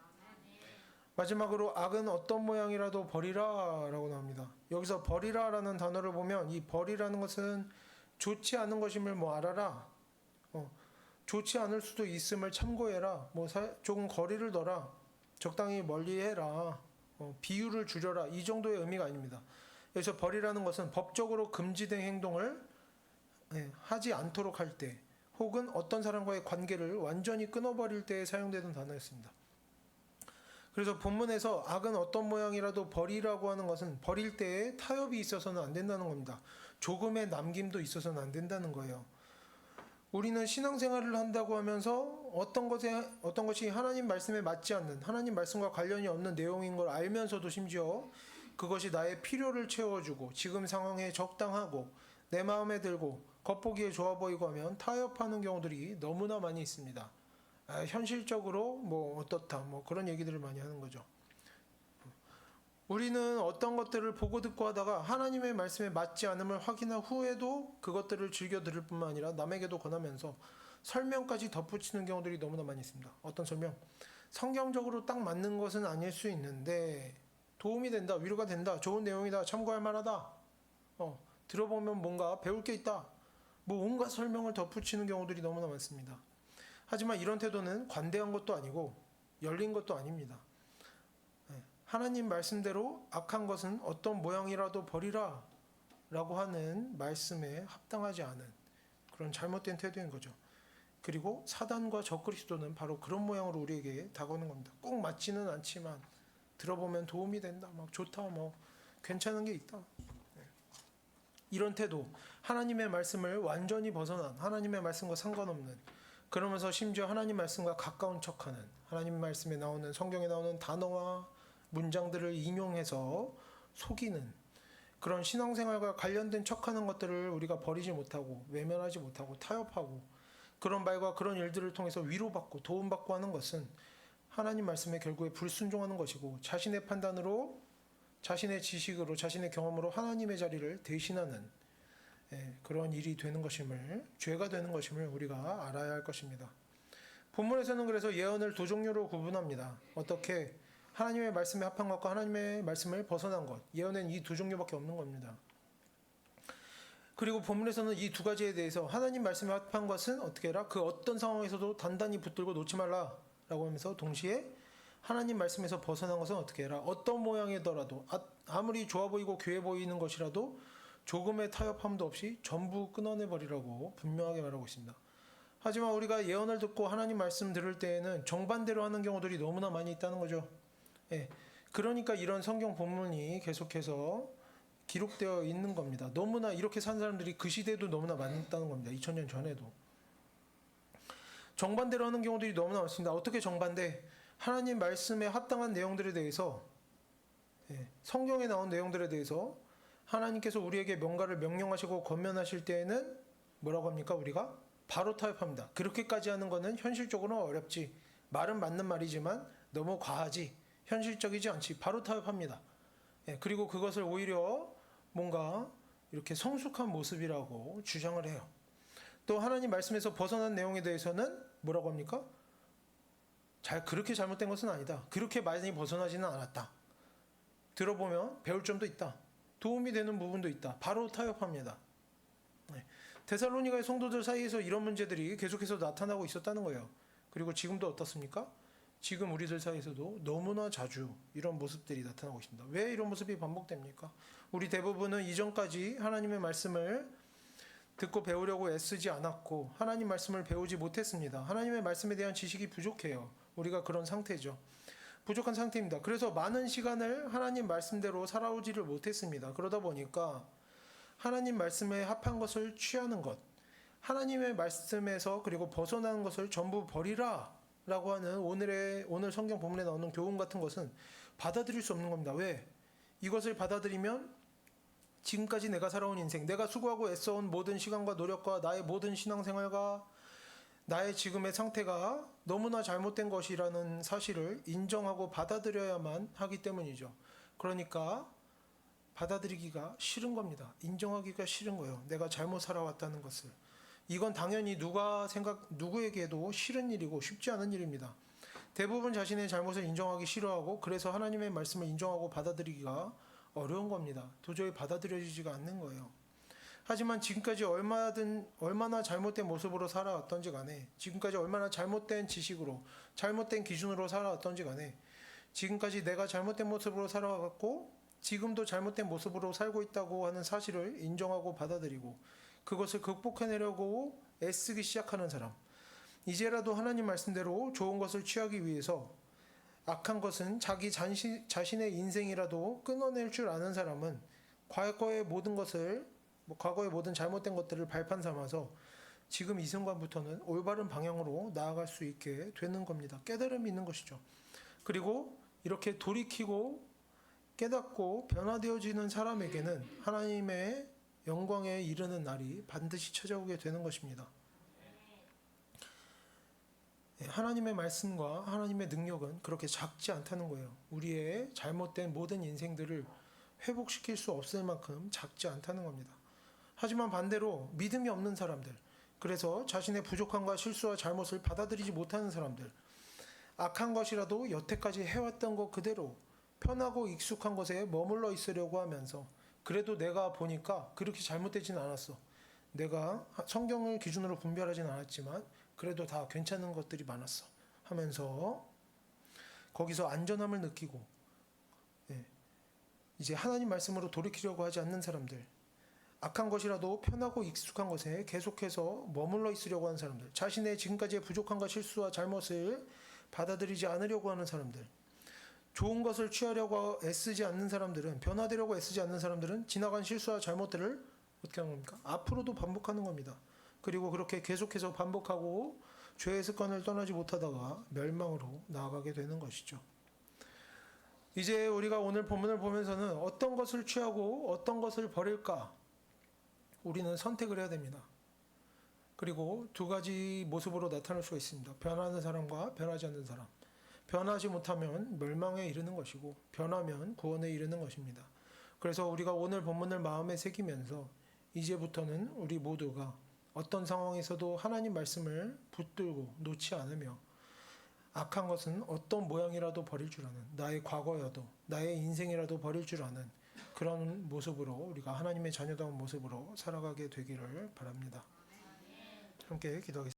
마지막으로 악은 어떤 모양이라도 버리라 라고 나옵니다. 여기서 버리라 라는 단어를 보면, 이 버리라는 것은 좋지 않은 것임을 알아라, 좋지 않을 수도 있음을 참고해라, 조금 거리를 둬라, 적당히 멀리해라, 비유를 줄여라, 이 정도의 의미가 아닙니다. 여기서 버리라는 것은 법적으로 금지된 행동을 하지 않도록 할 때, 혹은 어떤 사람과의 관계를 완전히 끊어버릴 때에 사용되는 단어였습니다. 그래서 본문에서 악은 어떤 모양이라도 버리라고 하는 것은 버릴 때에 타협이 있어서는 안 된다는 겁니다. 조금의 남김도 있어서는 안 된다는 거예요. 우리는 신앙생활을 한다고 하면서 어떤 것이 하나님 말씀에 맞지 않는, 하나님 말씀과 관련이 없는 내용인 걸 알면서도 심지어 그것이 나의 필요를 채워주고 지금 상황에 적당하고 내 마음에 들고 겉보기에 좋아 보이고 하면 타협하는 경우들이 너무나 많이 있습니다. 현실적으로 어떻다, 그런 얘기들을 많이 하는 거죠. 우리는 어떤 것들을 보고 듣고 하다가 하나님의 말씀에 맞지 않음을 확인한 후에도 그것들을 즐겨 들을 뿐만 아니라 남에게도 권하면서 설명까지 덧붙이는 경우들이 너무나 많이 있습니다. 어떤 설명? 성경적으로 딱 맞는 것은 아닐 수 있는데 도움이 된다, 위로가 된다, 좋은 내용이다, 참고할 만하다, 들어보면 뭔가 배울 게 있다, 온갖 설명을 덧붙이는 경우들이 너무나 많습니다. 하지만 이런 태도는 관대한 것도 아니고 열린 것도 아닙니다. 하나님 말씀대로 악한 것은 어떤 모양이라도 버리라 라고 하는 말씀에 합당하지 않은 그런 잘못된 태도인 거죠. 그리고 사단과 적그리스도는 바로 그런 모양으로 우리에게 다가오는 겁니다. 꼭 맞지는 않지만 들어보면 도움이 된다, 좋다, 괜찮은 게 있다, 이런 태도, 하나님의 말씀을 완전히 벗어난, 하나님의 말씀과 상관없는, 그러면서 심지어 하나님 말씀과 가까운 척하는, 하나님 말씀에 나오는, 성경에 나오는 단어와 문장들을 인용해서 속이는 그런 신앙생활과 관련된 척하는 것들을 우리가 버리지 못하고 외면하지 못하고 타협하고 그런 말과 그런 일들을 통해서 위로받고 도움받고 하는 것은 하나님 말씀에 결국에 불순종하는 것이고, 자신의 판단으로, 자신의 지식으로, 자신의 경험으로 하나님의 자리를 대신하는 그런 일이 되는 것임을, 죄가 되는 것임을 우리가 알아야 할 것입니다. 본문에서는 그래서 예언을 두 종류로 구분합니다. 어떻게? 하나님의 말씀에 합한 것과 하나님의 말씀을 벗어난 것, 예언은 이 두 종류밖에 없는 겁니다. 그리고 본문에서는 이 두 가지에 대해서 하나님 말씀에 합한 것은 어떻게 해라? 그 어떤 상황에서도 단단히 붙들고 놓지 말라 라고 하면서, 동시에 하나님 말씀에서 벗어난 것은 어떻게 해라? 어떤 모양이더라도, 아무리 좋아 보이고 귀해 보이는 것이라도 조금의 타협함도 없이 전부 끊어내버리라고 분명하게 말하고 있습니다. 하지만 우리가 예언을 듣고 하나님 말씀 들을 때에는 정반대로 하는 경우들이 너무나 많이 있다는 거죠. 그러니까 이런 성경 본문이 계속해서 기록되어 있는 겁니다. 너무나 이렇게 산 사람들이 그 시대에도 너무나 많다는 겁니다. 2000년 전에도. 정반대로 하는 경우들이 너무나 많습니다. 어떻게 정반대? 하나님 말씀에 합당한 내용들에 대해서, 성경에 나온 내용들에 대해서 하나님께서 우리에게 뭔가를 명령하시고 권면하실 때에는 뭐라고 합니까? 우리가 바로 타협합니다. 그렇게까지 하는 것은 현실적으로 어렵지, 말은 맞는 말이지만 너무 과하지, 현실적이지 않지, 바로 타협합니다. 그리고 그것을 오히려 뭔가 이렇게 성숙한 모습이라고 주장을 해요. 또 하나님 말씀에서 벗어난 내용에 대해서는 뭐라고 합니까? 그렇게 잘못된 것은 아니다, 그렇게 많이 벗어나지는 않았다, 들어보면 배울 점도 있다. 도움이 되는 부분도 있다. 바로 타협합니다. 네. 데살로니가의 성도들 사이에서 이런 문제들이 계속해서 나타나고 있었다는 거예요. 그리고 지금도 어떻습니까? 지금 우리들 사이에서도 너무나 자주 이런 모습들이 나타나고 있습니다. 왜 이런 모습이 반복됩니까? 우리 대부분은 이전까지 하나님의 말씀을 듣고 배우려고 애쓰지 않았고 하나님 말씀을 배우지 못했습니다. 하나님의 말씀에 대한 지식이 부족해요. 우리가 그런 상태죠. 부족한 상태입니다. 그래서 많은 시간을 하나님 말씀대로 살아오지를 못했습니다. 그러다 보니까 하나님 말씀에 합한 것을 취하는 것, 하나님의 말씀에서 그리고 벗어나는 것을 전부 버리라 라고 하는 오늘 성경 본문에 나오는 교훈 같은 것은 받아들일 수 없는 겁니다. 왜? 이것을 받아들이면 지금까지 내가 살아온 인생, 내가 수고하고 애써온 모든 시간과 노력과 나의 모든 신앙생활과 나의 지금의 상태가 너무나 잘못된 것이라는 사실을 인정하고 받아들여야만 하기 때문이죠. 그러니까 받아들이기가 싫은 겁니다. 인정하기가 싫은 거예요. 내가 잘못 살아왔다는 것을. 이건 당연히 누구에게도 싫은 일이고 쉽지 않은 일입니다. 대부분 자신의 잘못을 인정하기 싫어하고 그래서 하나님의 말씀을 인정하고 받아들이기가 어려운 겁니다. 도저히 받아들여지지가 않는 거예요. 하지만 지금까지 얼마나 잘못된 모습으로 살아왔던지 간에, 지금까지 얼마나 잘못된 지식으로, 잘못된 기준으로 살아왔던지 간에, 지금까지 내가 잘못된 모습으로 살아왔고 지금도 잘못된 모습으로 살고 있다고 하는 사실을 인정하고 받아들이고 그것을 극복해내려고 애쓰기 시작하는 사람, 이제라도 하나님 말씀대로 좋은 것을 취하기 위해서 악한 것은 자기 자신의 인생이라도 끊어낼 줄 아는 사람은 과거의 모든 잘못된 것들을 발판 삼아서 지금 이 순간부터는 올바른 방향으로 나아갈 수 있게 되는 겁니다. 깨달음이 있는 것이죠. 그리고 이렇게 돌이키고 깨닫고 변화되어지는 사람에게는 하나님의 영광에 이르는 날이 반드시 찾아오게 되는 것입니다. 하나님의 말씀과 하나님의 능력은 그렇게 작지 않다는 거예요. 우리의 잘못된 모든 인생들을 회복시킬 수 없을 만큼 작지 않다는 겁니다. 하지만 반대로 믿음이 없는 사람들, 그래서 자신의 부족함과 실수와 잘못을 받아들이지 못하는 사람들, 악한 것이라도 여태까지 해왔던 것 그대로 편하고 익숙한 것에 머물러 있으려고 하면서 그래도 내가 보니까 그렇게 잘못되지는 않았어. 내가 성경을 기준으로 분별하지는 않았지만 그래도 다 괜찮은 것들이 많았어 하면서 거기서 안전함을 느끼고 이제 하나님 말씀으로 돌이키려고 하지 않는 사람들, 악한 것이라도 편하고 익숙한 것에 계속해서 머물러 있으려고 하는 사람들, 자신의 지금까지의 부족함과 실수와 잘못을 받아들이지 않으려고 하는 사람들, 좋은 것을 취하려고 애쓰지 않는 사람들은, 변화되려고 애쓰지 않는 사람들은 지나간 실수와 잘못들을 어떻게 하는 겁니까? 앞으로도 반복하는 겁니다. 그리고 그렇게 계속해서 반복하고 죄의 습관을 떠나지 못하다가 멸망으로 나아가게 되는 것이죠. 이제 우리가 오늘 본문을 보면서는 어떤 것을 취하고 어떤 것을 버릴까? 우리는 선택을 해야 됩니다. 그리고 두 가지 모습으로 나타날 수가 있습니다. 변하는 사람과 변하지 않는 사람. 변하지 못하면 멸망에 이르는 것이고 변하면 구원에 이르는 것입니다. 그래서 우리가 오늘 본문을 마음에 새기면서 이제부터는 우리 모두가 어떤 상황에서도 하나님 말씀을 붙들고 놓지 않으며 악한 것은 어떤 모양이라도 버릴 줄 아는, 나의 과거여도 나의 인생이라도 버릴 줄 아는 그런 모습으로 우리가 하나님의 자녀다운 모습으로 살아가게 되기를 바랍니다. 함께 기도하겠습니다.